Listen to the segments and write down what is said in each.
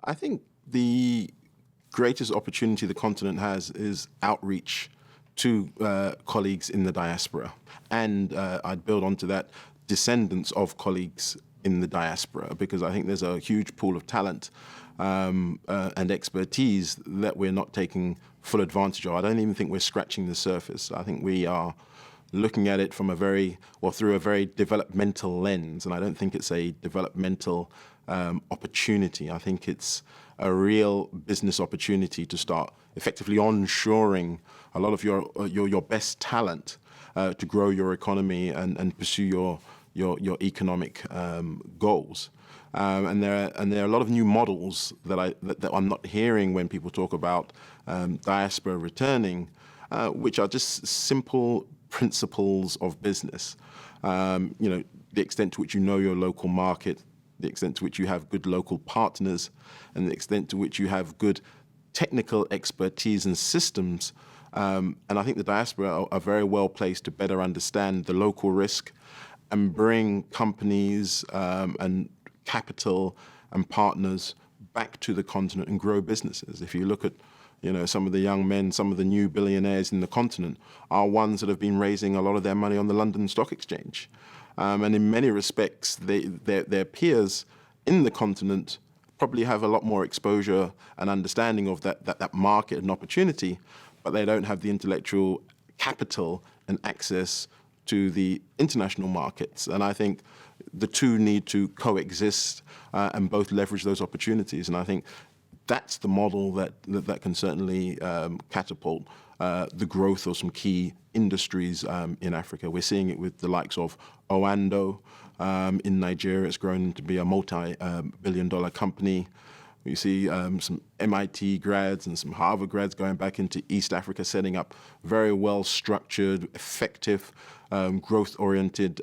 I think the greatest opportunity the continent has is outreach to colleagues in the diaspora. And I'd build onto that, descendants of colleagues in the diaspora, because I think there's a huge pool of talent and expertise that we're not taking full advantage of. I don't even think we're scratching the surface. I think we are looking at it from through a very developmental lens, and I don't think it's a developmental opportunity. I think it's a real business opportunity to start effectively onshoring a lot of your best talent to grow your economy and pursue your economic goals. And there are a lot of new models that I'm not hearing when people talk about diaspora returning, which are just simple principles of business. The extent to which you know your local market, the extent to which you have good local partners, and the extent to which you have good technical expertise and systems. And I think the diaspora are very well placed to better understand the local risk and bring companies and capital and partners back to the continent and grow businesses. If you look at some of the young men, some of the new billionaires in the continent are ones that have been raising a lot of their money on the London Stock Exchange. And in many respects, their peers in the continent probably have a lot more exposure and understanding of that market and opportunity, but they don't have the intellectual capital and access to the international markets. And I think the two need to coexist and both leverage those opportunities. And I think that's the model that can certainly catapult the growth of some key industries in Africa. We're seeing it with the likes of Oando in Nigeria. It's grown to be a multi-billion-dollar company. You see some MIT grads and some Harvard grads going back into East Africa, setting up very well-structured, effective, growth-oriented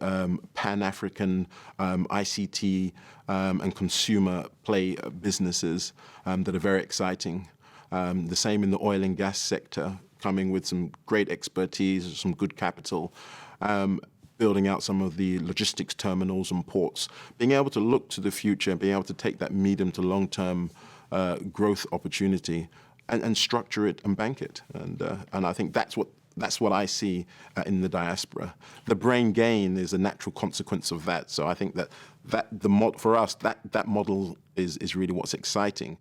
Pan-African ICT and consumer play businesses that are very exciting. The same in the oil and gas sector, coming with some great expertise, some good capital, building out some of the logistics terminals and ports, being able to look to the future, being able to take that medium to long-term growth opportunity and structure it and bank it. And I think that's what I see in the diaspora. The brain gain is a natural consequence of that. So I think that for us, that model is really what's exciting.